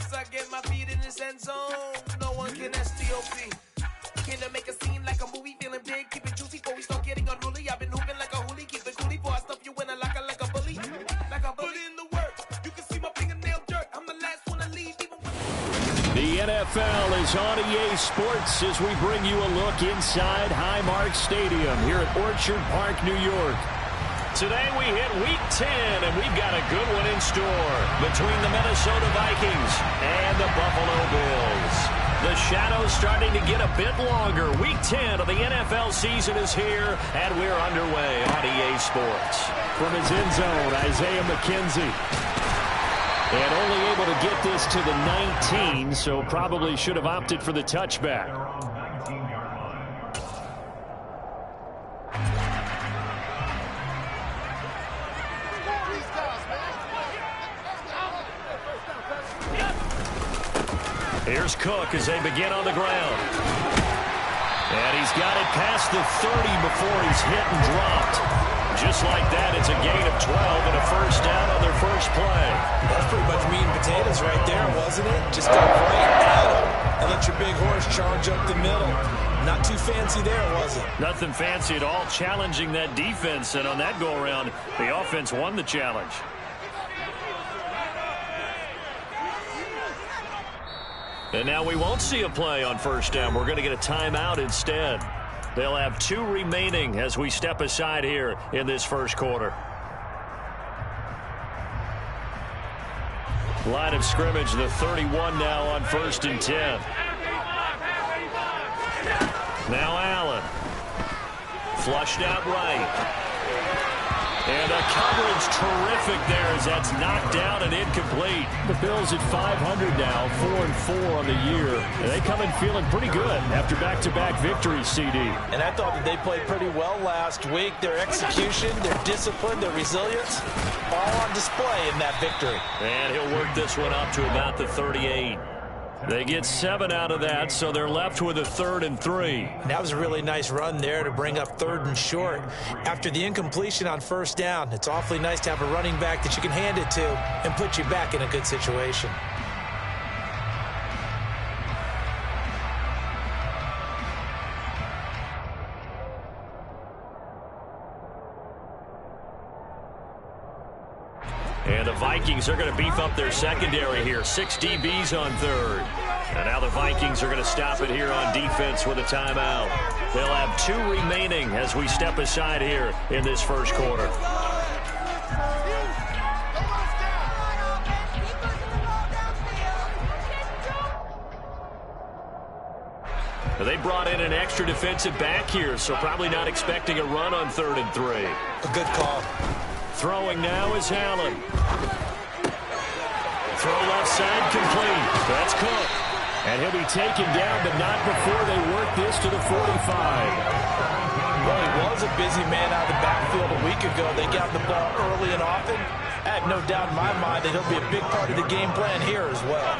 once I get my feet in this end zone, no one can STOP. Can I make a scene like a movie, feeling big, keep it juicy before we start getting unruly. I've been hooping like a hoolie, keep it coolie before I stuff you in a locker like a bully. Like a bully in the work, you can see my fingernail dirt. I'm the last one to leave, even when... The NFL is on EA Sports as we bring you a look inside Highmark Stadium here at Orchard Park, New York. Today we hit Week 10, and we've got a good one in store between the Minnesota Vikings and the Buffalo Bills. The shadow's starting to get a bit longer. Week 10 of the NFL season is here, and we're underway on EA Sports. From his end zone, Isaiah McKenzie. And only able to get this to the 19, so probably should have opted for the touchback. Here's Cook as they begin on the ground. And he's got it past the 30 before he's hit and dropped. Just like that, it's a gain of 12 and a first down on their first play. That's pretty much meat and potatoes right there, wasn't it? Just go right at him and let your big horse charge up the middle. Not too fancy there, was it? Nothing fancy at all, challenging that defense. And on that go-around, the offense won the challenge. And now we won't see a play on first down. We're going to get a timeout instead. They'll have 2 remaining as we step aside here in this first quarter. Line of scrimmage, the 31 now on 1st and 10. Now Allen. Flushed out right. And a coverage terrific there as that's knocked down and incomplete. The Bills at 500 now, 4-4 on the year. And they come in feeling pretty good after back-to-back victories, CD. And I thought that they played pretty well last week. Their execution, their discipline, their resilience, all on display in that victory. And he'll work this one up to about the 38. They get 7 out of that, so they're left with a 3rd and 3. That was a really nice run there to bring up 3rd and short. After the incompletion on first down, it's awfully nice to have a running back that you can hand it to and put you back in a good situation. And the Vikings are going to beef up their secondary here. 6 DBs on 3rd. And now the Vikings are going to stop it here on defense with a timeout. They'll have 2 remaining as we step aside here in this first quarter. They brought in an extra defensive back here, so probably not expecting a run on 3rd and 3. A good call. Throwing now is Allen. Throw left side complete. That's Cook. And he'll be taken down, but not before they work this to the 45. Well, he was a busy man out of the backfield a week ago. They got the ball early and often. I have no doubt in my mind that he'll be a big part of the game plan here as well.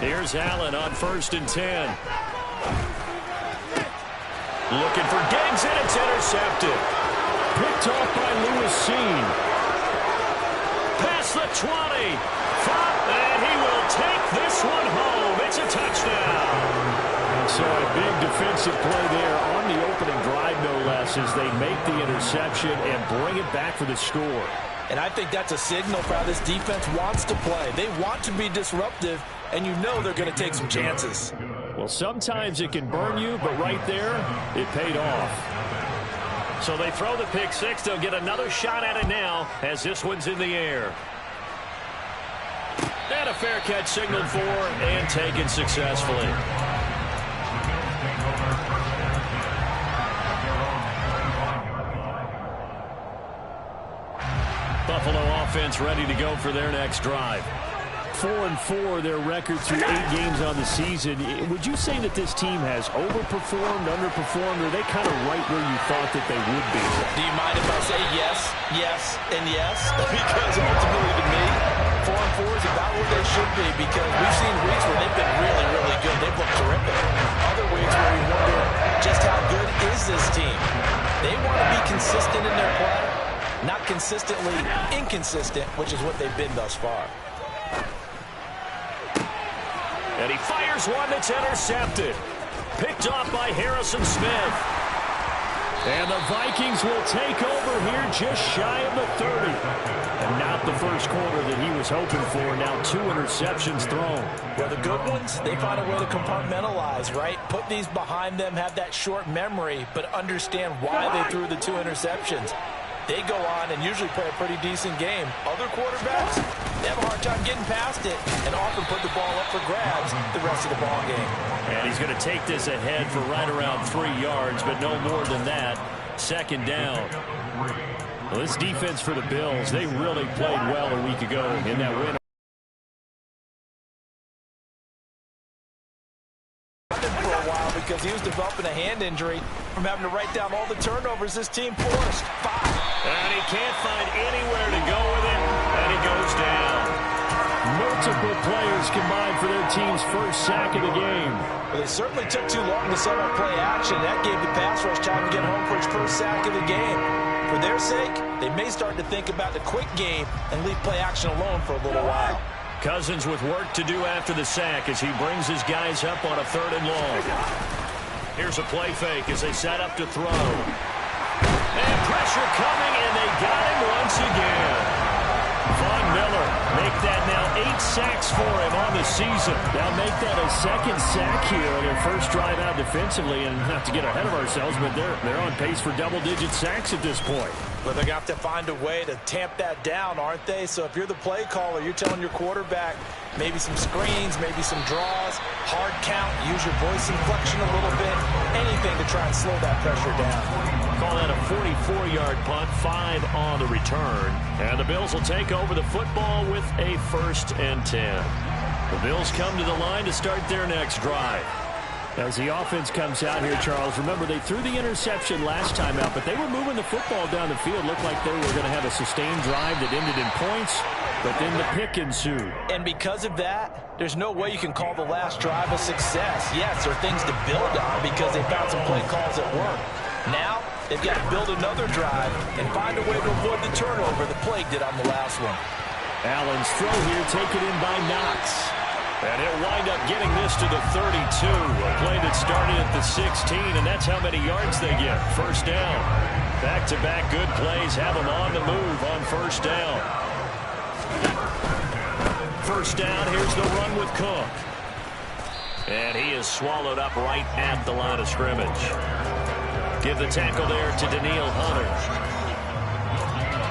Here's Allen on 1st and 10. Looking for Diggs, and it's intercepted. Picked off by Lewis Seen. Past the 20. And he will take this one home. It's a touchdown. So a big defensive play there on the opening drive, no less, as they make the interception and bring it back for the score. And I think that's a signal for how this defense wants to play. They want to be disruptive, and you know they're going to take some chances. Well, sometimes it can burn you, but right there, it paid off. So they throw the pick 6. They'll get another shot at it now as this one's in the air. And a fair catch signaled for and taken successfully. Buffalo offense ready to go for their next drive. 4-4 their record through 8 games on the season. Would you say that this team has overperformed, underperformed, or are they kind of right where you thought that they would be? Do you mind if I say yes, yes, and yes? Because ultimately to me, 4-4 is about where they should be, because we've seen weeks where they've been really, really good. They've looked terrific. Other weeks where we wonder just how good is this team. They want to be consistent in their play. Not consistently inconsistent, which is what they've been thus far. And he fires one that's intercepted. Picked off by Harrison Smith. And the Vikings will take over here just shy of the 30. And not the first quarter that he was hoping for. Now 2 interceptions thrown. Well, the good ones, they find a way to compartmentalize, right? Put these behind them, have that short memory, but understand why they threw the 2 interceptions. They go on and usually play a pretty decent game. Other quarterbacks, they have a hard time getting past it and often put the ball up for grabs the rest of the ball game. And he's going to take this ahead for right around 3 yards, but no more than that. Second down. Well, this defense for the Bills, they really played well a week ago in that win. For a while because he was developing a hand injury from having to write down all the turnovers this team forced. 5. And he can't find anywhere to go with it, and he goes down. Multiple players combined for their team's first sack of the game. Well, they certainly took too long to set up play action. That gave the pass rush time to get home for his first sack of the game. For their sake, they may start to think about the quick game and leave play action alone for a little while. Cousins with work to do after the sack as he brings his guys up on a 3rd and long. Here's a play fake as they set up to throw. And pressure coming, and they got him once again. Von Miller make that now 8 sacks for him on the season. Now make that a 2nd sack here on their first drive out defensively. And not to get ahead of ourselves, but they're on pace for double-digit sacks at this point. But they're going to have to find a way to tamp that down, aren't they? So if you're the play caller, you're telling your quarterback maybe some screens, maybe some draws, hard count, use your voice inflection a little bit, anything to try and slow that pressure down. Call that a 44-yard punt, 5 on the return. And the Bills will take over the football with a 1st and 10. The Bills come to the line to start their next drive. As the offense comes out here, Charles, remember they threw the interception last time out, but they were moving the football down the field. Looked like they were going to have a sustained drive that ended in points, but then the pick ensued. And because of that, there's no way you can call the last drive a success. Yes, there are things to build on because they found some play calls that work. Now, they've got to build another drive and find a way to avoid the turnover the Plague did on the last one. Allen's throw here taken in by Knox. And he'll wind up getting this to the 32. A play that started at the 16, and that's how many yards they get. 1st down. Back-to-back good plays have them on the move on 1st down. 1st down, here's the run with Cook. And he is swallowed up right at the line of scrimmage. Give the tackle there to Daniil Hunter.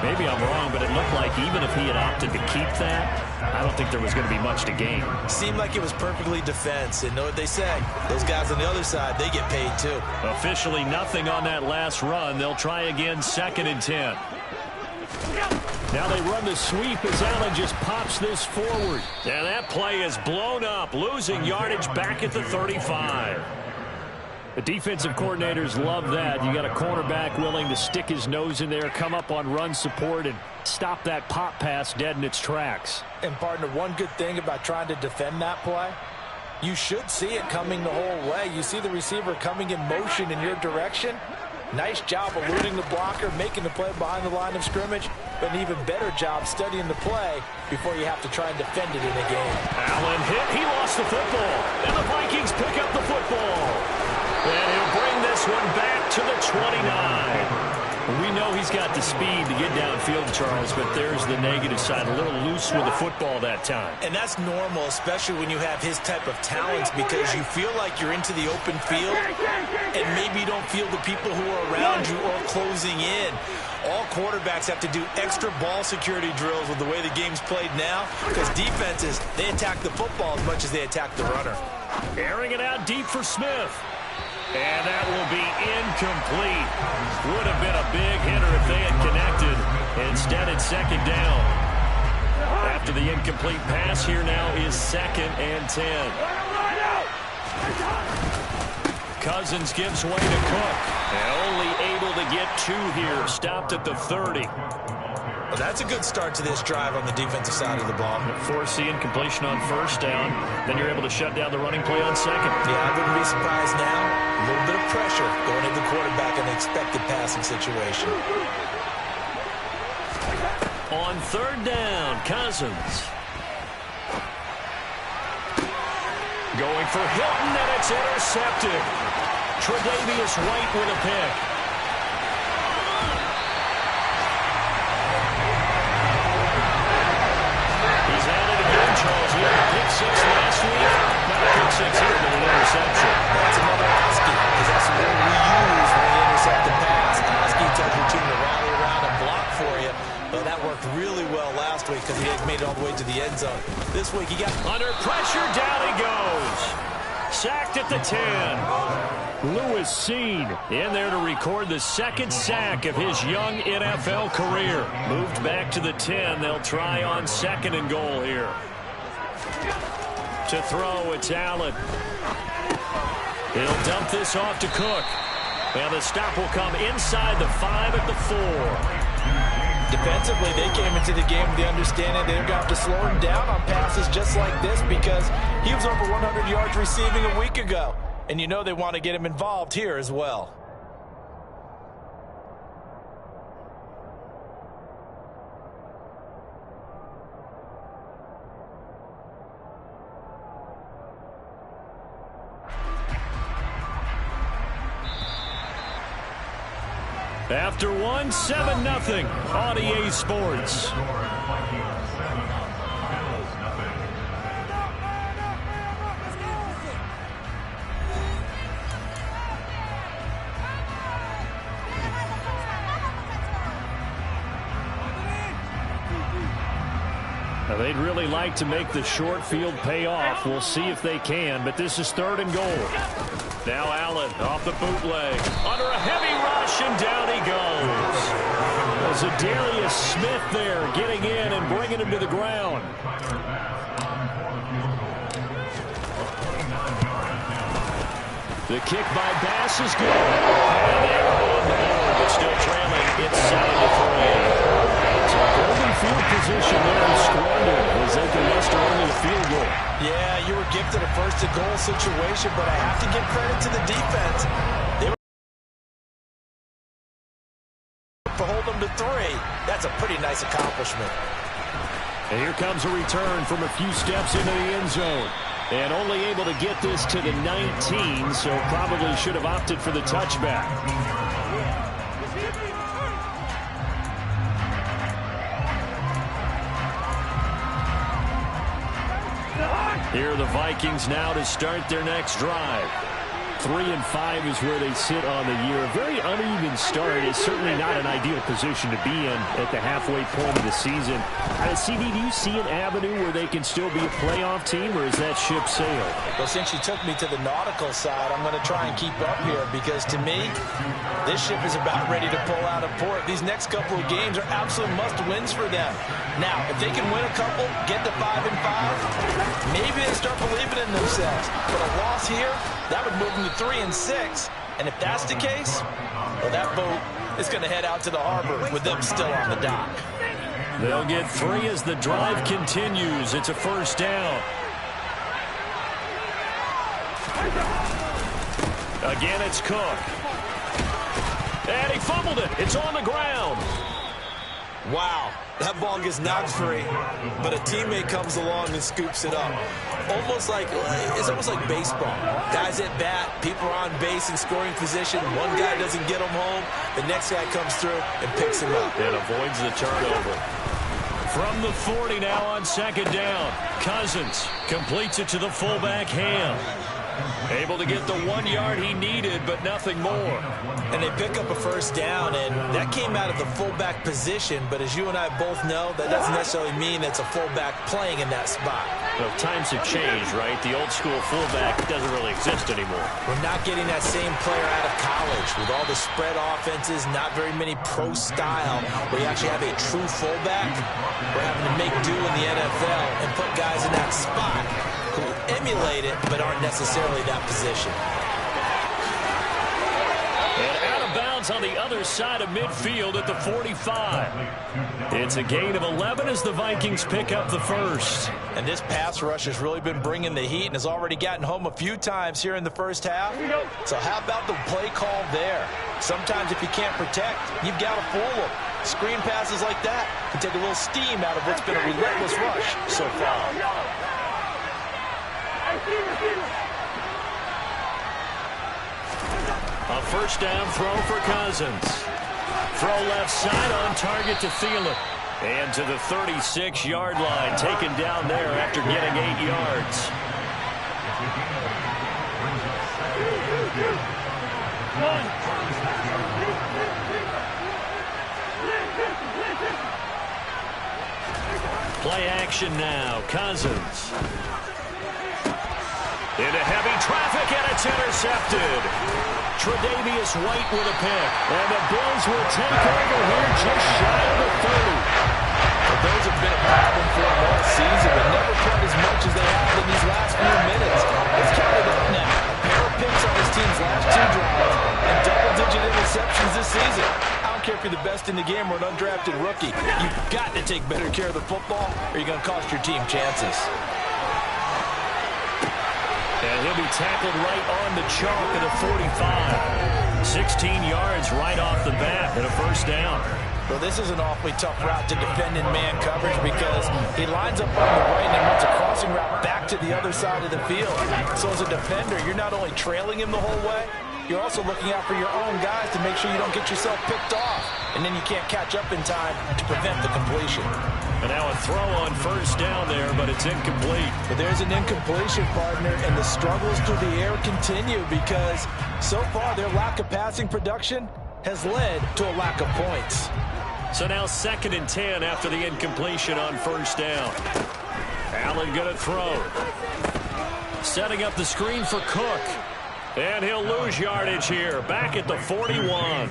Maybe I'm wrong, but it looked like even if he had opted to keep that, I don't think there was going to be much to gain. Seemed like it was perfectly defense. And know what they say? Those guys on the other side, they get paid too. Officially nothing on that last run. They'll try again 2nd and 10. Now they run the sweep as Allen just pops this forward. And that play is blown up, losing yardage back at the 35. The defensive coordinators love that. You got a cornerback willing to stick his nose in there, come up on run support, and stop that pop pass dead in its tracks. And, partner, one good thing about trying to defend that play, you should see it coming the whole way. You see the receiver coming in motion in your direction. Nice job eluding the blocker, making the play behind the line of scrimmage, but an even better job studying the play before you have to try and defend it in a game. Allen hit. He lost the football. And the Vikings pick up the football. And he'll bring this one back to the 29. We know he's got the speed to get downfield, Charles, but there's the negative side. A little loose with the football that time. And that's normal, especially when you have his type of talents, because you feel like you're into the open field, and maybe you don't feel the people who are around you or closing in. All quarterbacks have to do extra ball security drills with the way the game's played now, because defenses, they attack the football as much as they attack the runner. Airing it out deep for Smith. And that will be incomplete. Would have been a big hitter if they had connected. Instead, it's 2nd down. After the incomplete pass, here now is 2nd and 10. Cousins gives way to Cook. And only able to get 2 here. Stopped at the 30. Well, that's a good start to this drive on the defensive side of the ball. Force the incompletion on 1st down. Then you're able to shut down the running play on 2nd. Yeah, I wouldn't be surprised now. A little bit of pressure going into the quarterback in an expected passing situation. On third down, Cousins. Going for Hilton, and it's intercepted. Tre'Davious White with a pick. He's at it again, Charles. He had a pick six last week. Not a pick six here, but an interception. That's another Oski, because that's the word we use when we intercept the pass. Oski tells your team to rally around and block for you. But that worked really well last week because he had made it all the way to the end zone. This week he got under pressure. Down he goes. Sacked at the 10. Lewis Seen in there to record the second sack of his young NFL career. Moved back to the 10. They'll try on second and goal here. To throw, it's Allen. He'll dump this off to Cook. And the stop will come inside the 5 at the 4. Defensively, they came into the game with the understanding they're going to have to slow him down on passes just like this because he was over 100 yards receiving a week ago. And you know they want to get him involved here as well. After one, 7-0 on EA Sports. Now, they'd really like to make the short field pay off. We'll see if they can, but this is third and goal. Now Allen off the bootleg. Under a heavy rush, and down he goes. Zadarius Smith there getting in and bringing him to the ground. The kick by Bass is good. And they're on the board, but still trailing. It's 7-3. So golden field position there is squandered as they can muster only a field goal. Yeah, you were gifted a first-and-goal situation, but I have to give credit to the defense. They were to hold them to 3. That's a pretty nice accomplishment. And here comes a return from a few steps into the end zone. And only able to get this to the 19, so probably should have opted for the touchback. Here are the Vikings now to start their next drive. 3-5 is where they sit on the year. A very uneven start is certainly not an ideal position to be in at the halfway point of the season. CD, do you see an avenue where they can still be a playoff team, or is that ship sailed? Well, since you took me to the nautical side, I'm going to try and keep up here because, to me, this ship is about ready to pull out of port. These next couple of games are absolute must-wins for them. Now, if they can win a couple, get to 5-5, maybe they start believing in themselves. But a loss here, that would move them to 3-6. And if that's the case, well, that boat is going to head out to the harbor with them still on the dock. They'll get 3 as the drive continues. It's a first down. Again, it's Cook. And he fumbled it. It's on the ground. Wow, that ball gets knocked free, but a teammate comes along and scoops it up. It's almost like baseball. Guys at bat, people are on base in scoring position. One guy doesn't get him home. The next guy comes through and picks him up. And avoids the turnover. From the 40 now on second down. Cousins completes it to the fullback Ham. Able to get the 1 yard he needed, but nothing more. And they pick up a first down, and that came out of the fullback position. But as you and I both know, that doesn't necessarily mean that's a fullback playing in that spot. Well, times have changed, right? The old school fullback doesn't really exist anymore. We're not getting that same player out of college. With all the spread offenses, not very many pro style, where you actually have a true fullback. We're having to make do in the NFL and put guys in that spot who emulate it but aren't necessarily that position. And out of bounds on the other side of midfield at the 45. It's a gain of 11 as the Vikings pick up the first. And this pass rush has really been bringing the heat and has already gotten home a few times here in the first half. So how about the play call there? Sometimes if you can't protect, you've got to fool them. Screen passes like that can take a little steam out of what's been a relentless rush so far. A first down throw for Cousins. Throw left side on target to Thielen. And to the 36-yard line, taken down there after getting 8 yards. Play action now. Cousins. Into heavy traffic, and it's intercepted. Tre'Davious White with a pick. And the Bills will take over here just shy of the 30. But those have been a problem for them all season, but never quite as much as they have in these last few minutes. Let's count it up now. A pair of picks on his team's last 2 drives and double-digit interceptions this season. I don't care if you're the best in the game or an undrafted rookie. You've got to take better care of the football or you're going to cost your team chances. And he'll be tackled right on the chalk at the 45. 16 yards right off the bat and a first down. Well, this is an awfully tough route to defend in man coverage because he lines up on the right and then runs a crossing route back to the other side of the field. So as a defender, you're not only trailing him the whole way, you're also looking out for your own guys to make sure you don't get yourself picked off. And then you can't catch up in time to prevent the completion. And now a throw on first down there, but it's incomplete. But there's an incompletion, partner, and the struggles through the air continue because so far their lack of passing production has led to a lack of points. So now 2nd and 10 after the incompletion on first down. Allen going to throw. Setting up the screen for Cook. And he'll lose yardage here. Back at the 41.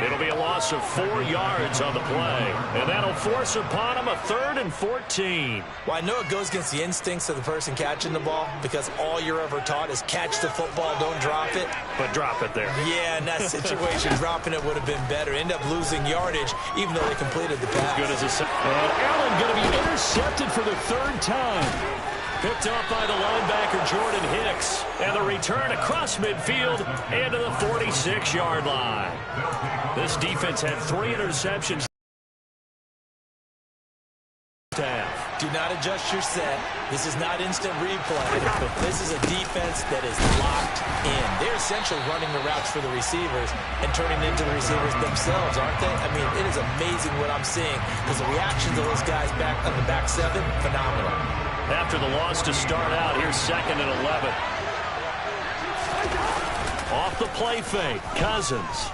It'll be a loss of 4 yards on the play. And that'll force upon him a 3rd and 14. Well, I know it goes against the instincts of the person catching the ball because all you're ever taught is catch the football, don't drop it. But drop it there. Yeah, in that situation, dropping it would have been better. End up losing yardage even though they completed the pass. Good as a second. And Allen going to be intercepted for the 3rd time. Picked up by the linebacker, Jordan Hicks. And the return across midfield and to the 46-yard line. This defense had 3 interceptions. Do not adjust your set. This is not instant replay. But this is a defense that is locked in. They're essentially running the routes for the receivers and turning into the receivers themselves, aren't they? I mean, it is amazing what I'm seeing because the reactions of those guys back on the back 7, phenomenal. After the loss to start out, here's 2nd and 11. Off the play fake, Cousins.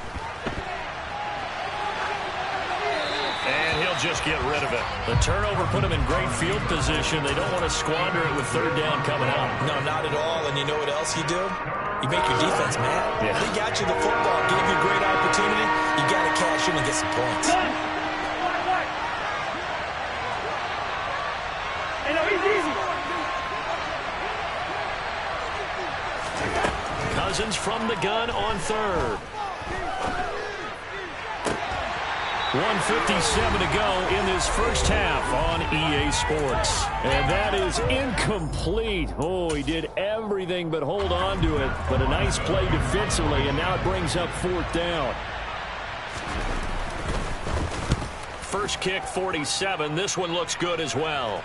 And he'll just get rid of it. The turnover put him in great field position. They don't want to squander it with 3rd down coming up. No, not at all. And you know what else you do? You make your defense mad. Yeah. He got you the football, gave you a great opportunity. You got to cash in and get some points. Cousins from the gun on 3rd. 1:57 to go in this first half on EA Sports. And that is incomplete. Oh, he did everything but hold on to it. But a nice play defensively, and now it brings up 4th down. First kick, 47. This one looks good as well.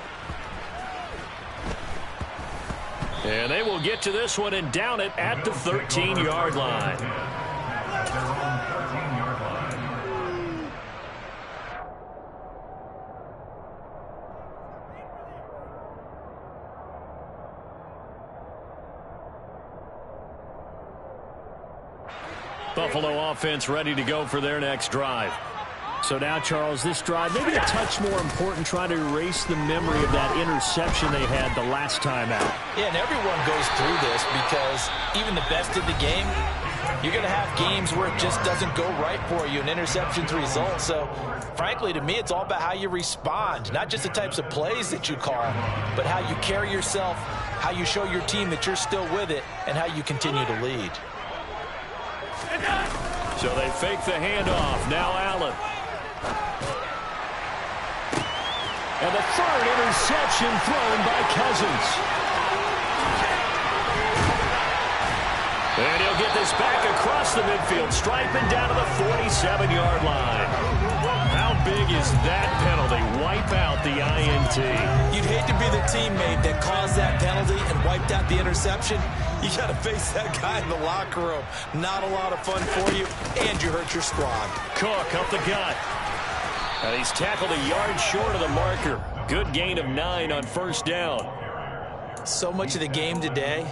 And they will get to this one and down it at the 13-yard line. Buffalo offense ready to go for their next drive. So now, Charles, this drive maybe a touch more important, trying to erase the memory of that interception they had the last time out. Yeah, and everyone goes through this because even the best in the game, you're going to have games where it just doesn't go right for you, and interceptions result. So, frankly, to me, it's all about how you respond, not just the types of plays that you call, but how you carry yourself, how you show your team that you're still with it, and how you continue to lead. So they fake the handoff. Now Allen. And the 3rd interception thrown by Cousins. And he'll get this back across the midfield, striping down to the 47-yard line. big is that penalty? Wipe out the INT. You'd hate to be the teammate that caused that penalty and wiped out the interception. You got to face that guy in the locker room. Not a lot of fun for you, and you hurt your squad. Cook up the gut. And he's tackled a yard short of the marker. Good gain of 9 on first down. So much of the game today,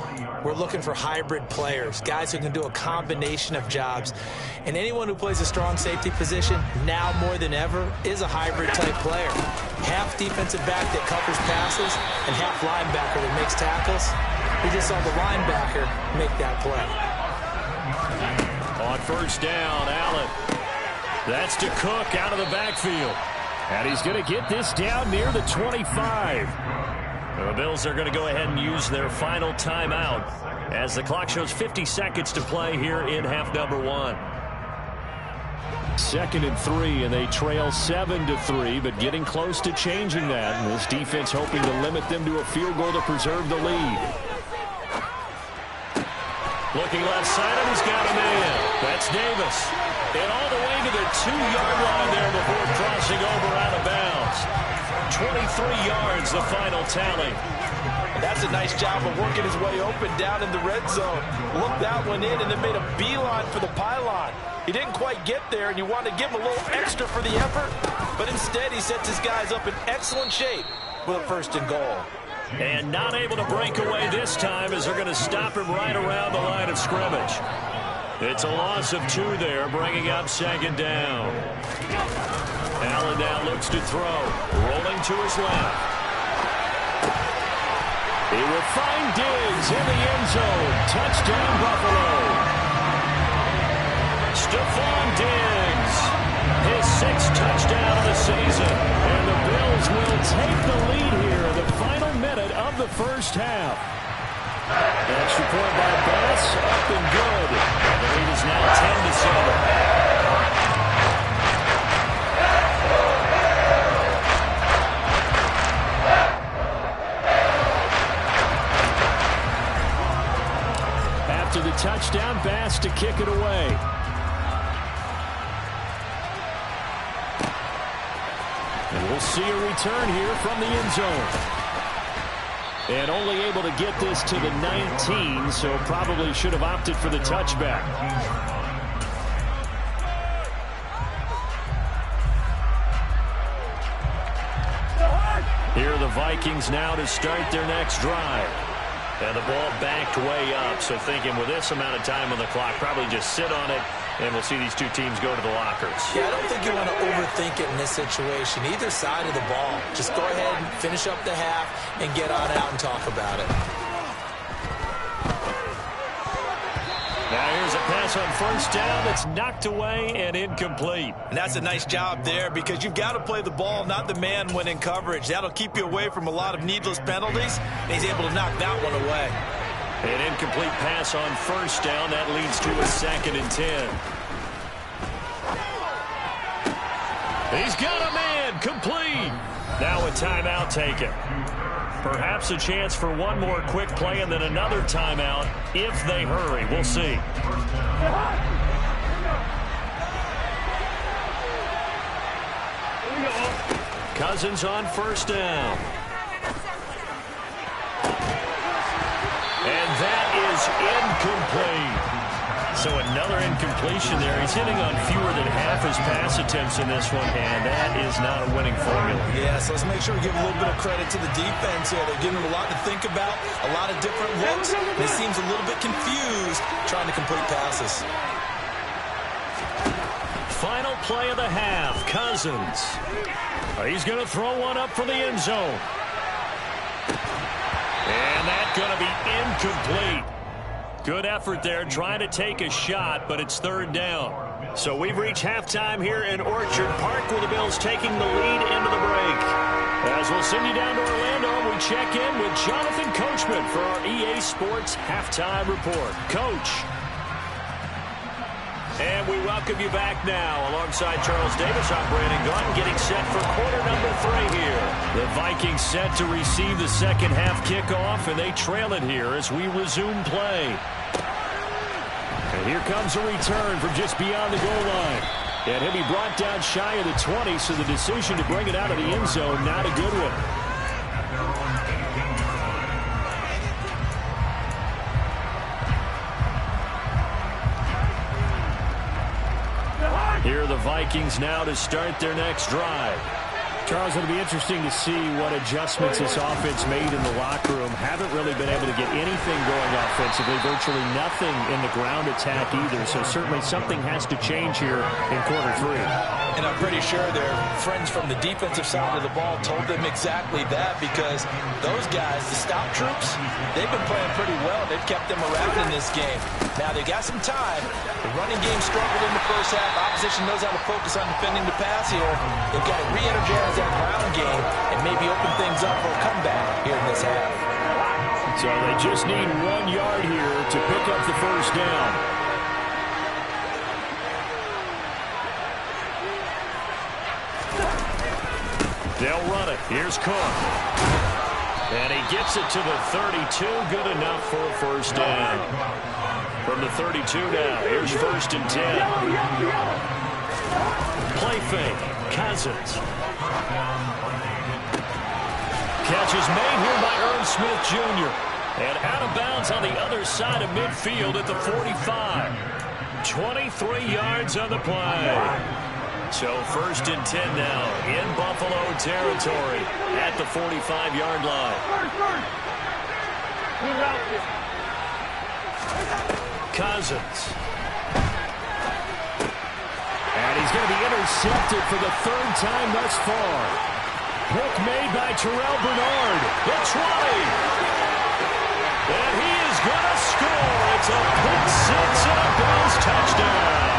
we're looking for hybrid players, guys who can do a combination of jobs. And anyone who plays a strong safety position, now more than ever, is a hybrid-type player. Half defensive back that covers passes and half linebacker that makes tackles. We just saw the linebacker make that play. On first down, Allen. That's to Cook out of the backfield. And he's going to get this down near the 25. The Bills are going to go ahead and use their final timeout as the clock shows 50 seconds to play here in half number 1. 2nd and 3, and they trail 7-3, but getting close to changing that. And this defense hoping to limit them to a field goal to preserve the lead. Looking left side, and he's got a man. That's Davis. And all the way to the 2-yard line there before crossing over out of bounds. 23 yards, the final tally. That's a nice job of working his way open down in the red zone. Looked that one in and then made a beeline for the pylon. He didn't quite get there, and you wanted to give him a little extra for the effort, but instead he sets his guys up in excellent shape with a 1st and goal. And not able to break away this time as they're going to stop him right around the line of scrimmage. It's a loss of 2 there, bringing up 2nd down. Allen now looks to throw, rolling to his left. He will find Diggs in the end zone. Touchdown, Buffalo. Stephon Diggs, his 6th touchdown of the season. And the Bills will take the lead here in the final minute of the first half. Extra point by Bass, up and good. And the lead is now 10-7. After the touchdown, Bass to kick it away. And we'll see a return here from the end zone. And only able to get this to the 19, so probably should have opted for the touchback. Here are the Vikings now to start their next drive. And the ball backed way up, so thinking with this amount of time on the clock, probably just sit on it, and we'll see these two teams go to the lockers. Yeah, I don't think you want to overthink it in this situation. Either side of the ball. Just go ahead and finish up the half and get on out and talk about it. Now here's a pass on first down that's knocked away and incomplete. And that's a nice job there because you've got to play the ball, not the man when in coverage. That'll keep you away from a lot of needless penalties, and he's able to knock that one away. An incomplete pass on first down. That leads to a 2nd and 10. He's got a man. Complete. Now a timeout taken. Perhaps a chance for one more quick play and then another timeout if they hurry. We'll see. Cousins on first down. And that is incomplete. So another incompletion there. He's hitting on fewer than half his pass attempts in this one, and that is not a winning formula. Yeah, so let's make sure we give a little bit of credit to the defense here. They're giving him a lot to think about, a lot of different looks, and he seems a little bit confused trying to complete passes. Final play of the half, Cousins. He's going to throw one up for the end zone. And that's going to be incomplete. Good effort there, trying to take a shot, but it's 3rd down. So we've reached halftime here in Orchard Park with the Bills taking the lead into the break. As we'll send you down to Orlando, we check in with Jonathan Coachman for our EA Sports Halftime Report. Coach. And we welcome you back now. Alongside Charles Davis, I'm Brandon Gunn, getting set for quarter number 3 here. The Vikings set to receive the second half kickoff, and they trail it here as we resume play. And here comes a return from just beyond the goal line. And he'll be brought down shy of the 20, so the decision to bring it out of the end zone, not a good one. Here are the Vikings now to start their next drive. Charles, it'll be interesting to see what adjustments this offense made in the locker room. Haven't really been able to get anything going offensively, virtually nothing in the ground attack either, so certainly something has to change here in quarter 3. And I'm pretty sure their friends from the defensive side of the ball told them exactly that, because those guys, the stop troops, they've been playing pretty well. They've kept them around in this game. Now they got some time. The running game struggled in the first half. Opposition knows how to focus on defending the pass here. They've got to re-energize that ground game and maybe open things up for a comeback here in this half. So they just need 1 yard here to pick up the first down. They'll run it. Here's Cook. And he gets it to the 32. Good enough for a first down. From the 32 now, here's 1st and 10. Play fake. Cousins. Catch is made here by Irv Smith Jr. And out of bounds on the other side of midfield at the 45. 23 yards on the play. So 1st and 10 now in Buffalo territory at the 45-yard line. Cousins. And he's going to be intercepted for the 3rd time thus far. Pick made by Terrell Bernard. The 20. And he is going to score. It's a pick 6 and a Bills touchdown.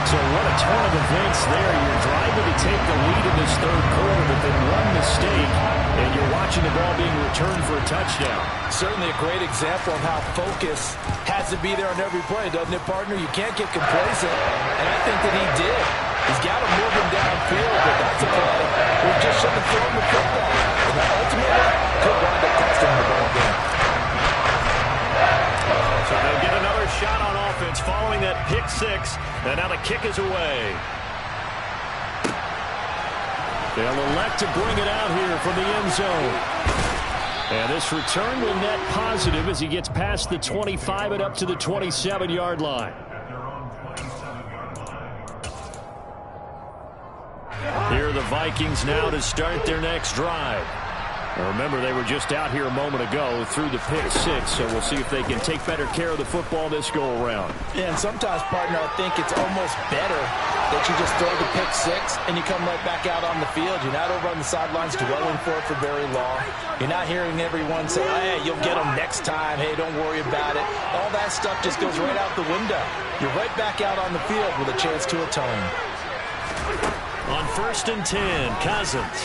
So what a turn of events there. You're driving to take the lead in this 3rd quarter, but then one mistake, and you're watching the ball being returned for a touchdown. Certainly a great example of how focus has to be there on every play, doesn't it, partner? You can't get complacent, and I think that he did. He's got to move him downfield, but that's a play where he just shouldn't have thrown the football. And that ultimately could wind up costing the ball game. So they'll get another shot on offense following that pick 6, and now the kick is away. They'll elect to bring it out here from the end zone. And this return will net positive as he gets past the 25 and up to the 27-yard line. Here are the Vikings now to start their next drive. Now remember, they were just out here a moment ago through the pick 6, so we'll see if they can take better care of the football this go-around. Yeah, and sometimes, partner, I think it's almost better that you just throw the pick 6 and you come right back out on the field. You're not over on the sidelines dwelling for it for very long. You're not hearing everyone say, hey, you'll get them next time. Hey, don't worry about it. All that stuff just goes right out the window. You're right back out on the field with a chance to atone. On 1st and 10, Cousins.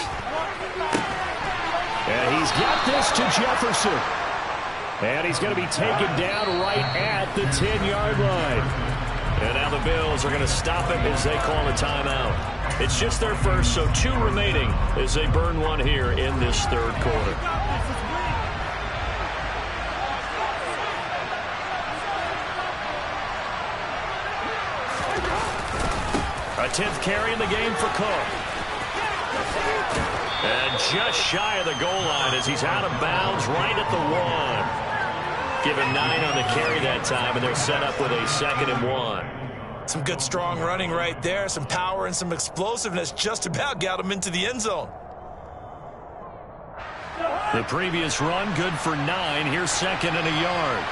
And he's got this to Jefferson. And he's going to be taken down right at the 10-yard line. And now the Bills are going to stop it as they call a timeout. It's just their first, so 2 remaining as they burn one here in this 3rd quarter. A 10th carry in the game for Cook. And just shy of the goal line as he's out of bounds right at the 1. Give him 9 on the carry that time, and they're set up with a 2nd and 1. Some good strong running right there. Some power and some explosiveness just about got him into the end zone. The previous run good for 9. Here's 2nd and a yard.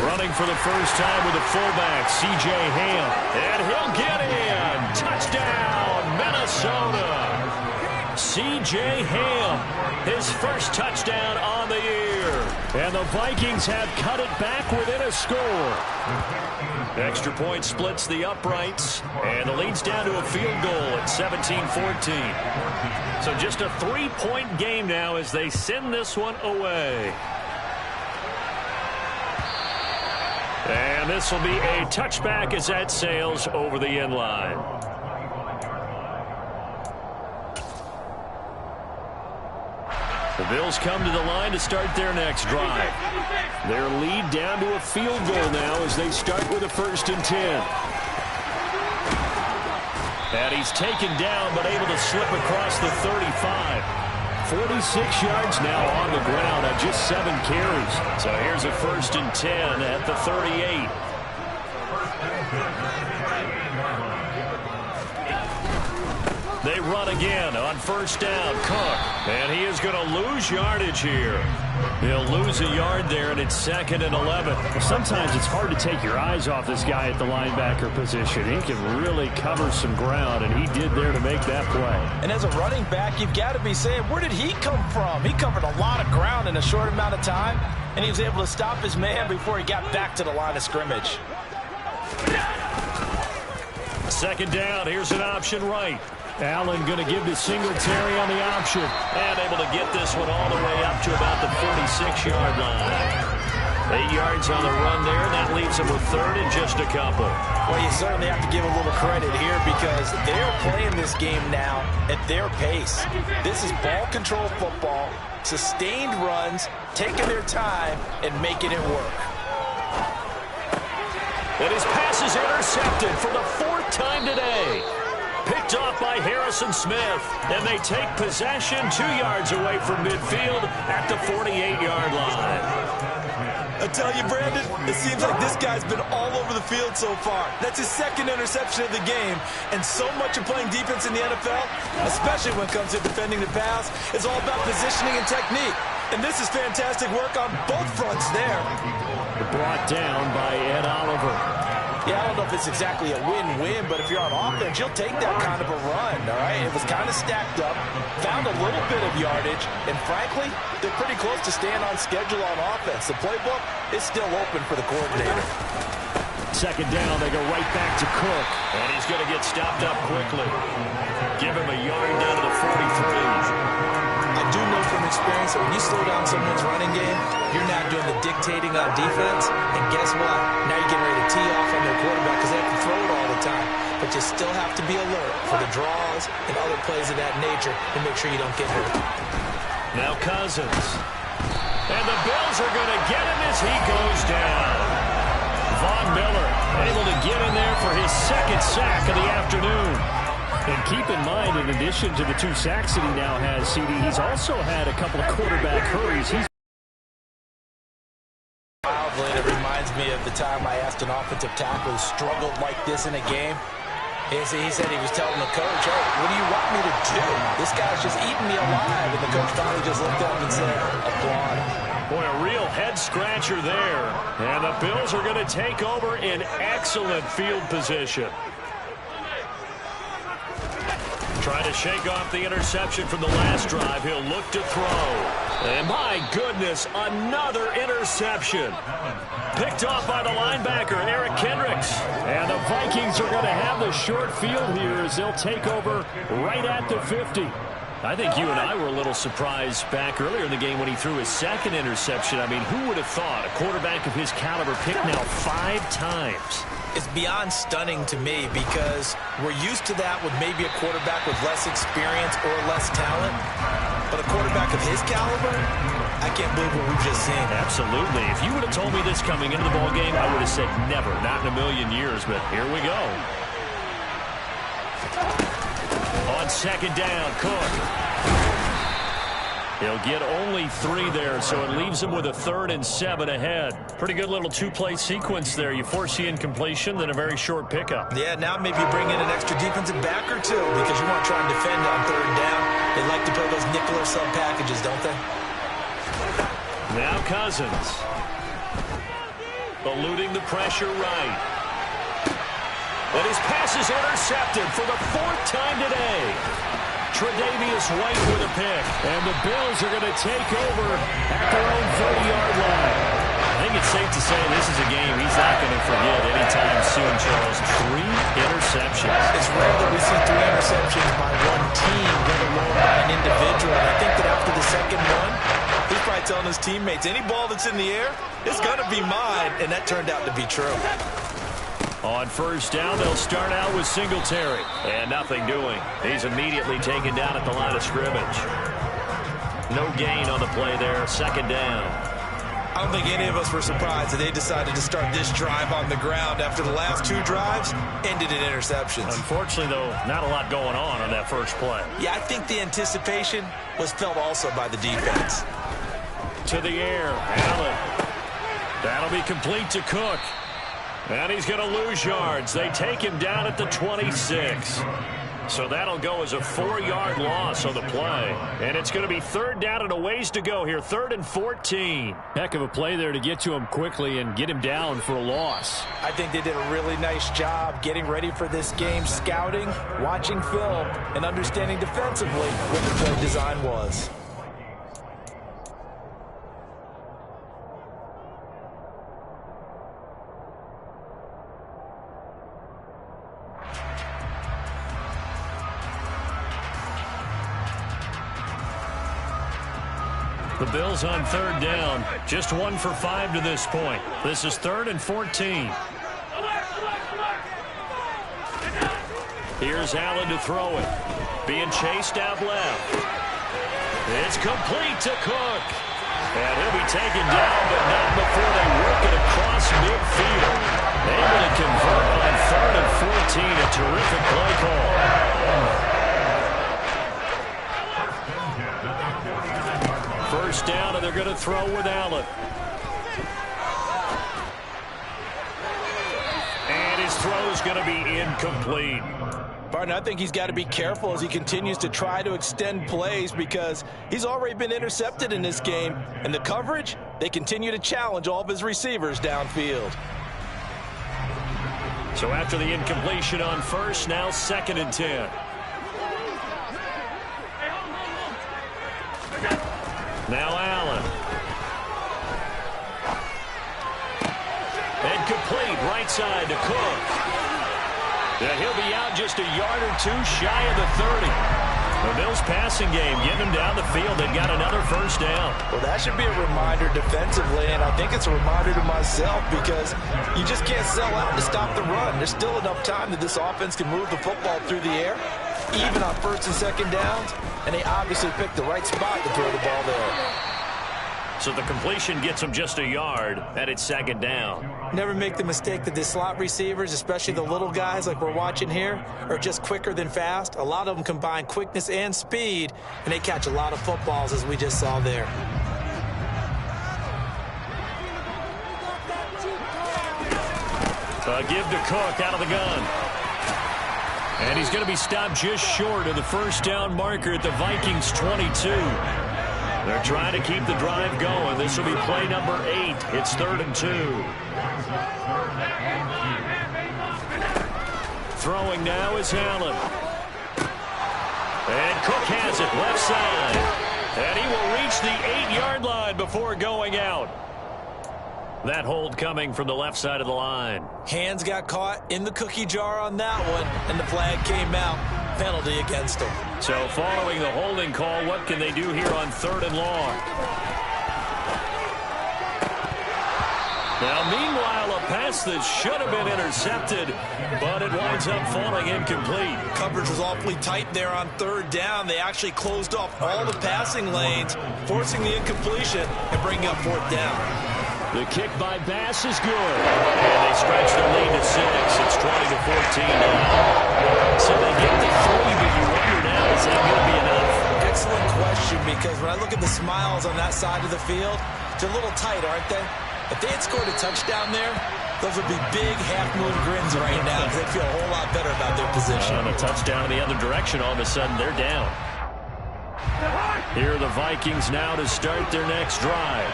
Running for the first time with a fullback, C.J. Ham. And he'll get in. Touchdown, Minnesota. C.J. Ham, his first touchdown on the year. And the Vikings have cut it back within a score. Extra point splits the uprights, and the lead's down to a field goal at 17-14. So just a 3-point game now as they send this one away. And this will be a touchback as that sails over the end line. The Bills come to the line to start their next drive. Their lead down to a field goal now as they start with a 1st and 10. And he's taken down but able to slip across the 35. 46 yards now on the ground on just 7 carries. So here's a 1st and 10 at the 38. They run again on 1st down. Cook. And he is going to lose yardage here. He'll lose a yard there, and it's 2nd and 11. Sometimes it's hard to take your eyes off this guy at the linebacker position. He can really cover some ground, and he did there to make that play. And as a running back, you've got to be saying, where did he come from? He covered a lot of ground in a short amount of time, and he was able to stop his man before he got back to the line of scrimmage. 2nd down. Here's an option right. Allen going to give to Singletary on the option. And able to get this one all the way up to about the 46-yard line. 8 yards on the run there. That leaves them with 3rd and just a couple. Well, you certainly have to give a little credit here because they're playing this game now at their pace. This is ball control football, sustained runs, taking their time, and making it work. And his pass is intercepted for the 4th time today. Picked off by Harrison Smith, and they take possession 2 yards away from midfield at the 48-yard line. I tell you, Brandon, it seems like this guy's been all over the field so far. That's his 2nd interception of the game, and so much of playing defense in the NFL, especially when it comes to defending the pass, is all about positioning and technique. And this is fantastic work on both fronts there. Brought down by Ed Oliver. Yeah, I don't know if it's exactly a win-win, but if you're on offense, you'll take that kind of a run, all right? It was kind of stacked up, found a little bit of yardage, and frankly, they're pretty close to staying on schedule on offense. The playbook is still open for the coordinator. 2nd down, they go right back to Cook. And he's going to get stopped up quickly. Give him a yard down to the 43. I do know from experience that when you slow down someone's running game, you're not doing the dictating on defense. And guess what? Now you're getting ready to tee off on their quarterback because they have to throw it all the time. But you still have to be alert for the draws and other plays of that nature to make sure you don't get hurt. Now Cousins. And the Bills are going to get him as he goes down. Von Miller able to get in there for his 2nd sack of the afternoon. And keep in mind, in addition to the 2 sacks that he now has, CD, he's also had a couple of quarterback hurries. Wildly, it reminds me of the time I asked an offensive tackle who struggled like this in a game. He said he was telling the coach, hey, what do you want me to do? This guy's just eating me alive. And the coach finally just looked up and said, applaud. Boy, a real head-scratcher there. And the Bills are going to take over in excellent field position. Trying to shake off the interception from the last drive. He'll look to throw. And my goodness, another interception. Picked off by the linebacker, Eric Kendricks. And the Vikings are going to have the short field here as they'll take over right at the 50. I think you and I were a little surprised back earlier in the game when he threw his 2nd interception. I mean, who would have thought a quarterback of his caliber picked now 5 times? It's beyond stunning to me because we're used to that with maybe a quarterback with less experience or less talent. But a quarterback of his caliber, I can't believe what we've just seen. Absolutely. If you would have told me this coming into the ballgame, I would have said never, not in a million years. But here we go. On 2nd down, Cook. He'll get only 3 there, so it leaves him with a 3rd and 7 ahead. Pretty good little 2-play sequence there. You force the incompletion, then a very short pickup. Yeah, now maybe you bring in an extra defensive back or 2 because you want to try and defend on 3rd down. They like to play those nickel or sub packages, don't they? Now Cousins. Eluding the pressure right. And his pass is intercepted for the 4th time today. Tre'Davious White with a pick. And the Bills are going to take over at their own 30-yard line. I think it's safe to say this is a game he's not going to forget anytime soon, Charles. 3 interceptions. It's rare that we see 3 interceptions by one team, let alone by an individual. And I think that after the 2nd one, he's probably telling his teammates, any ball that's in the air, it's going to be mine. And that turned out to be true. On 1st down, they'll start out with Singletary. And nothing doing. He's immediately taken down at the line of scrimmage. No gain on the play there, second down. I don't think any of us were surprised that they decided to start this drive on the ground after the last 2 drives ended in interceptions. Unfortunately, though, not a lot going on that first play. Yeah, I think the anticipation was felt also by the defense. To the air, Allen. That'll be complete to Cook. And he's going to lose yards. They take him down at the 26. So that'll go as a 4-yard loss on the play. And it's going to be third down and a ways to go here. 3rd and 14. Heck of a play there to get to him quickly and get him down for a loss. I think they did a really nice job getting ready for this game, scouting, watching film, and understanding defensively what the play design was. The Bills on 3rd down. Just 1 for 5 to this point. This is 3rd and 14. Here's Allen to throw it. Being chased out left. It's complete to Cook. And he'll be taken down, but not before they work it across midfield. Able to convert on 3rd and 14. A terrific play call. First down, and they're going to throw with Allen. And his throw's going to be incomplete. Barton, I think he's got to be careful as he continues to try to extend plays because he's already been intercepted in this game. And the coverage, they continue to challenge all of his receivers downfield. So after the incompletion on first, now 2nd and 10. Now Allen. And complete right side to Cook. And he'll be out just a yard or 2 shy of the 30. The Bills passing game getting them down the field. They've got another first down. Well, that should be a reminder defensively, and I think it's a reminder to myself because you just can't sell out to stop the run. There's still enough time that this offense can move the football through the air, even on 1st and 2nd downs, and they obviously picked the right spot to throw the ball there. So the completion gets them just a yard, and it's 2nd down. Never make the mistake that the slot receivers, especially the little guys like we're watching here, are just quicker than fast. A lot of them combine quickness and speed, and they catch a lot of footballs, as we just saw there. A give to Cook out of the gun. And he's going to be stopped just short of the first down marker at the Vikings 22. They're trying to keep the drive going. This will be play number 8. It's 3rd and 2. Throwing now is Allen. And Cook has it left side. And he will reach the 8-yard line before going out. That hold coming from the left side of the line. Hands got caught in the cookie jar on that one, and the flag came out. Penalty against him. So following the holding call, what can they do here on 3rd and long? Now, meanwhile, a pass that should have been intercepted, but it winds up falling incomplete. Coverage was awfully tight there on 3rd down. They actually closed off all the passing lanes, forcing the incompletion and bringing up 4th down. The kick by Bass is good. And they stretch the lead to 6. It's 20-14 now. So they get the 3, but you wonder now, is that going to be enough? Excellent question, because when I look at the smiles on that side of the field, they're a little tight, aren't they? If they had scored a touchdown there, those would be big half-moon grins right now because they feel a whole lot better about their position. On a touchdown in the other direction, all of a sudden they're down. Here are the Vikings now to start their next drive.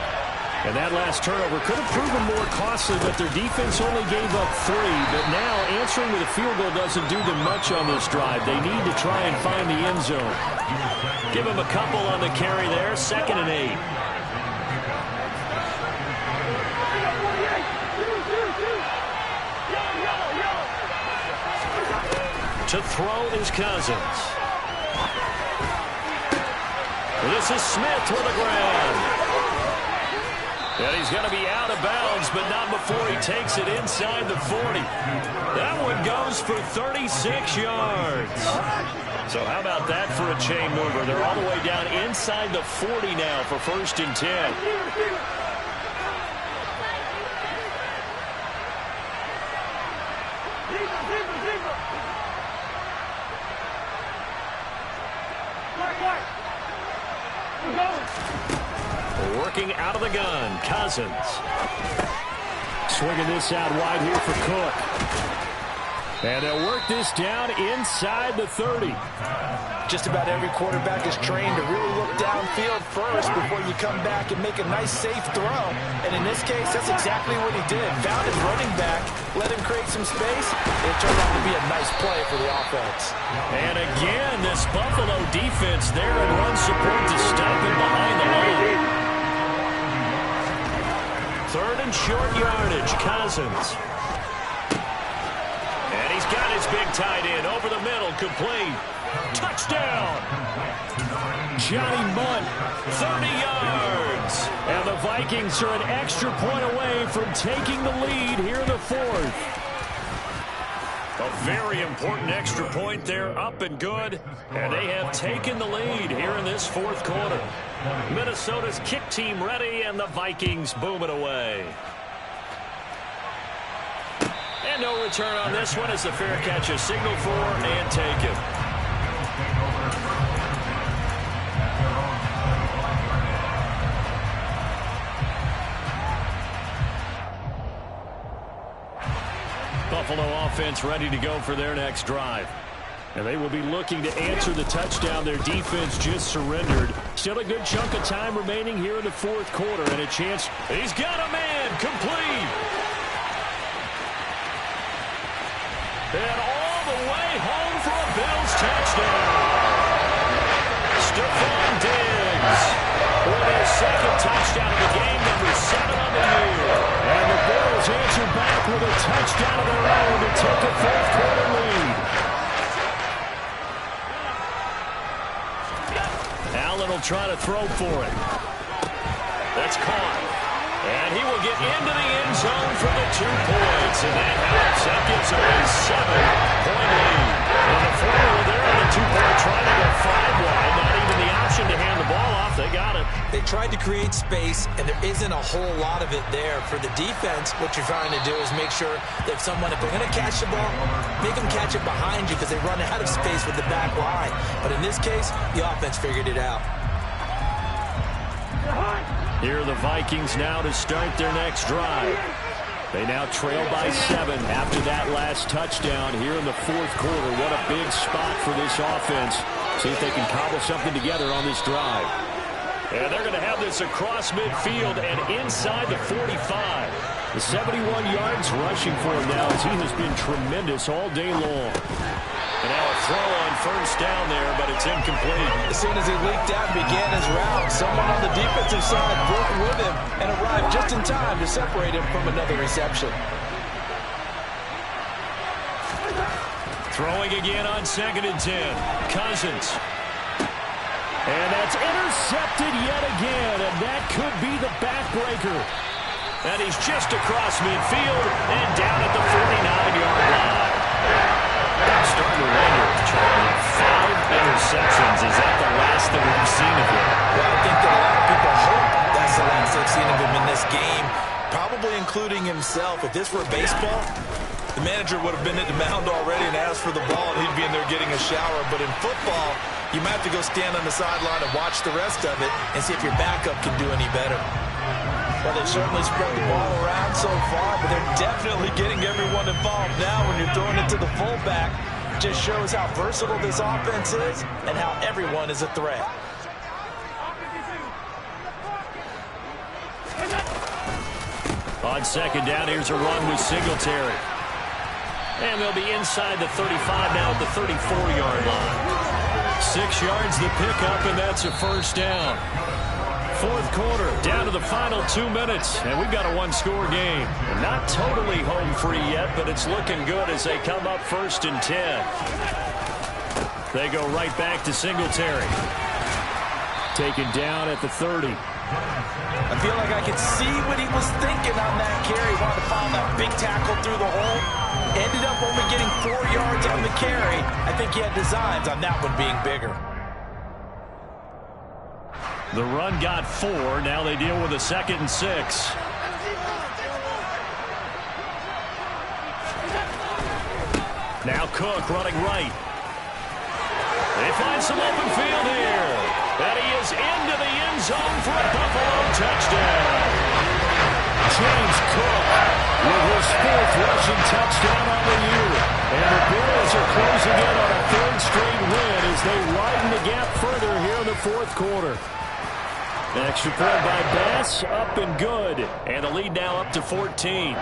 And that last turnover could have proven more costly, but their defense only gave up 3. But now answering with a field goal doesn't do them much on this drive. They need to try and find the end zone. Give them a couple on the carry there. 2nd and 8. To throw is Cousins. This is Smith to the ground. And he's going to be out of bounds, but not before he takes it inside the 40. That one goes for 36 yards. So how about that for a chain mover? They're all the way down inside the 40 now for 1st and 10. Working out of the gun, Cousins. Swinging this out wide here for Cook. And they'll work this down inside the 30. Just about every quarterback is trained to really look downfield first before you come back and make a nice, safe throw. And in this case, that's exactly what he did. Found his running back, let him create some space. It turned out to be a nice play for the offense. And again, this Buffalo defense there in run support to stop him behind the line. 3rd and short yardage, Cousins. And he's got his big tight end over the middle, complete. Touchdown! Johnny Munt, 30 yards. And the Vikings are an extra point away from taking the lead here in the 4th. A very important extra point there, up and good. And they have taken the lead here in this 4th quarter. Minnesota's kick team ready, and the Vikings boom it away. And no return on this one as the fair catch is signaled for and taken. Buffalo offense ready to go for their next drive. And they will be looking to answer the touchdown their defense just surrendered. Still a good chunk of time remaining here in the 4th quarter, and a chance. He's got a man, complete. And all the way home for a Bills touchdown. Stephon Diggs with his 2nd touchdown of the game, number 7 on the year. And the Bills answer back with a touchdown of their own to take a 4th quarter lead. Allen will try to throw for it. That's caught. And he will get into the end zone for the 2 points. And that helps. That gives them a 7-point lead. And the formula there on the 2-point try to go 5 wide. Not even the option to hand the ball off. They got it. They tried to create space, and there isn't a whole lot of it there. For the defense, what you're trying to do is make sure that if they're going to catch the ball, make them catch it behind you because they run out of space with the back line. But in this case, the offense figured it out. Here are the Vikings now to start their next drive. They now trail by 7 after that last touchdown here in the 4th quarter. What a big spot for this offense. See if they can cobble something together on this drive. And they're going to have this across midfield and inside the 45. The 71 yards rushing for him now as he has been tremendous all day long. And now a throw on 1st down there, but it's incomplete. As soon as he leaked out and began his route, someone on the defensive side broke with him and arrived just in time to separate him from another reception. Throwing again on 2nd and 10. Cousins. And that's intercepted yet again, and that could be the backbreaker. And he's just across midfield and down at the 49-yard line. I'm starting to wonder, Charlie, 5 interceptions. Is that the last that we've seen of him? Well, I think that a lot of people hope that's the last they've seen of him in this game, probably including himself. If this were baseball, the manager would have been at the mound already and asked for the ball, and he'd be in there getting a shower. But in football, you might have to go stand on the sideline and watch the rest of it and see if your backup can do any better. Well, they've certainly spread the ball around so far, but they're definitely getting everyone involved now when you're throwing it to the fullback. Just shows how versatile this offense is and how everyone is a threat. On 2nd down, here's a run with Singletary. And they'll be inside the 35 now at the 34-yard line. 6 yards the pickup, and that's a 1st down. 4th quarter, down to the final 2 minutes, and we've got a 1-score game. And not totally home free yet, but it's looking good as they come up 1st and 10. They go right back to Singletary. Taken down at the 30. I feel like I could see what he was thinking on that carry. Wanted to follow that big tackle through the hole. Ended up only getting 4 yards on the carry. I think he had designs on that one being bigger. The run got 4. Now they deal with a 2nd and 6. Now Cook running right. They find some open field here. And he is into the end zone for a Buffalo touchdown. James Cook with his 4th rushing touchdown on the year. And the Bills are closing in on a 3rd straight win as they widen the gap further here in the 4th quarter. An extra point by Bass, up and good. And the lead now up to 14.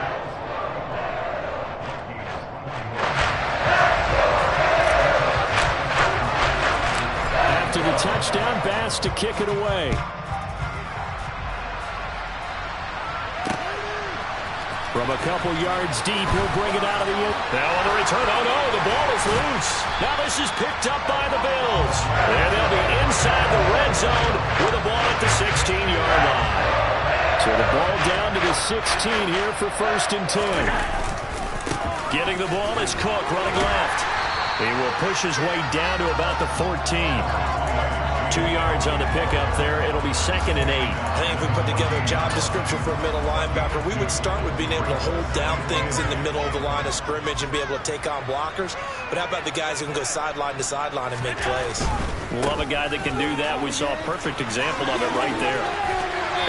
After the touchdown, Bass to kick it away. From a couple yards deep, he'll bring it out of the end. Now on the return, oh no, the ball is loose. Now this is picked up by the Bills. And they'll be inside the red zone with the ball at the 16-yard line. So the ball down to the 16 here for 1st and 10. Getting the ball is Cook running left. He will push his way down to about the 14. 2 yards on the pickup there. It'll be 2nd and 8. I think if we put together a job description for a middle linebacker, we would start with being able to hold down things in the middle of the line of scrimmage and be able to take on blockers. But how about the guys who can go sideline to sideline and make plays? Love a guy that can do that. We saw a perfect example of it right there.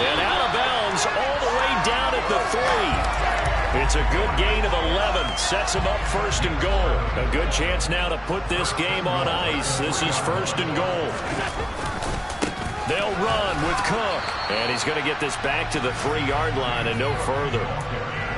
And out of bounds all the way down at the 3. It's a good gain of 11. Sets him up 1st and goal. A good chance now to put this game on ice. This is 1st and goal. They'll run with Cook. And he's going to get this back to the 3-yard line and no further.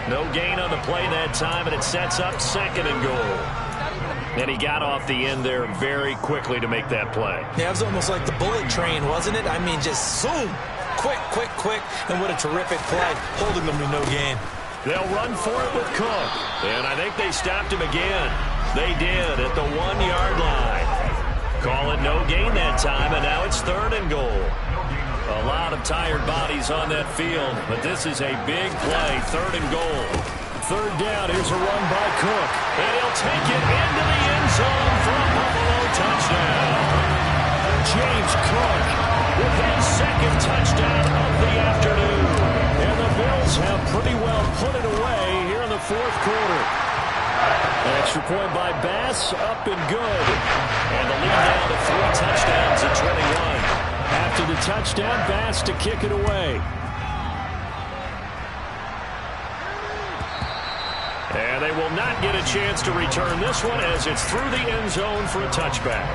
No gain on the play that time, and it sets up 2nd and goal. And he got off the end there very quickly to make that play. Yeah, it was almost like the bullet train, wasn't it? I mean, just zoom. Quick, quick, quick. And what a terrific play. Holding them to no gain. They'll run for it with Cook. And I think they stopped him again. They did at the 1-yard line. Call it no gain that time, and now it's 3rd and goal. A lot of tired bodies on that field, but this is a big play, 3rd and goal. 3rd down, here's a run by Cook. And he'll take it into the end zone for a Buffalo touchdown. James Cook with his 2nd touchdown of the afternoon. And the Bills have pretty well put it away here in the 4th quarter. An extra point by Bass, up and good. And the lead now to 3 touchdowns at 21. After the touchdown, Bass to kick it away. And they will not get a chance to return this one as it's through the end zone for a touchback.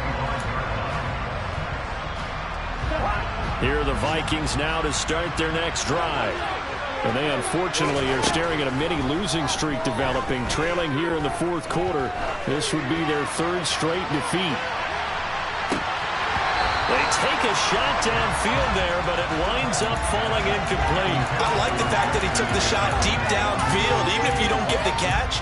Here are the Vikings now to start their next drive. And they unfortunately are staring at a mini losing streak developing, trailing here in the 4th quarter. This would be their 3rd straight defeat. They take a shot downfield there, but it winds up falling incomplete. I like the fact that he took the shot deep downfield. Even if you don't get the catch,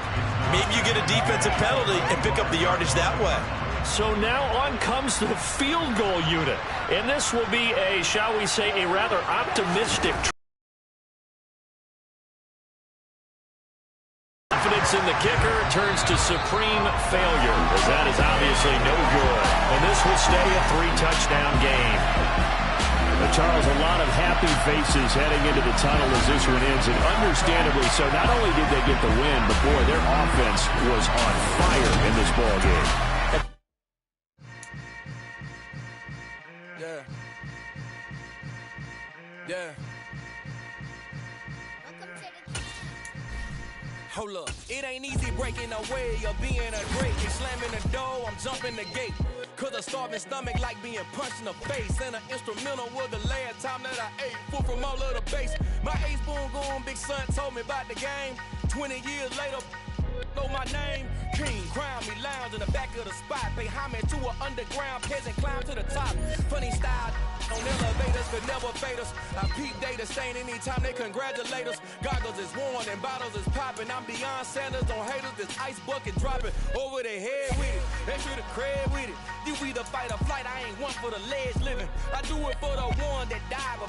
maybe you get a defensive penalty and pick up the yardage that way. So now on comes the field goal unit. And this will be a, shall we say, a rather optimistic confidence in the kicker turns to supreme failure, as that is obviously no good. And this will stay a 3-touchdown game. But Charles, a lot of happy faces heading into the tunnel as this one ends, and understandably so. Not only did they get the win, but boy, their offense was on fire in this ball game. Yeah. Hold up, it ain't easy breaking away or being a great. They slamming the door, I'm jumping the gate. Cause a starving stomach like being punched in the face. And an instrumental was the last time that I ate food from all of the base. My A-spoon going, big son told me about the game. 20 years later, know my name. King, crown me, lounge in the back of the spot. Pay homage to an underground peasant, climb to the top. Funny style, on elevators could never fade us. I peep data stain anytime they congratulate us. Goggles is worn and bottles is popping. I'm beyond Sanders on haters, this ice bucket dropping over their head with it. They should have cred with it. You either fight or flight, I ain't one for the ledge living. I do it for the one that died.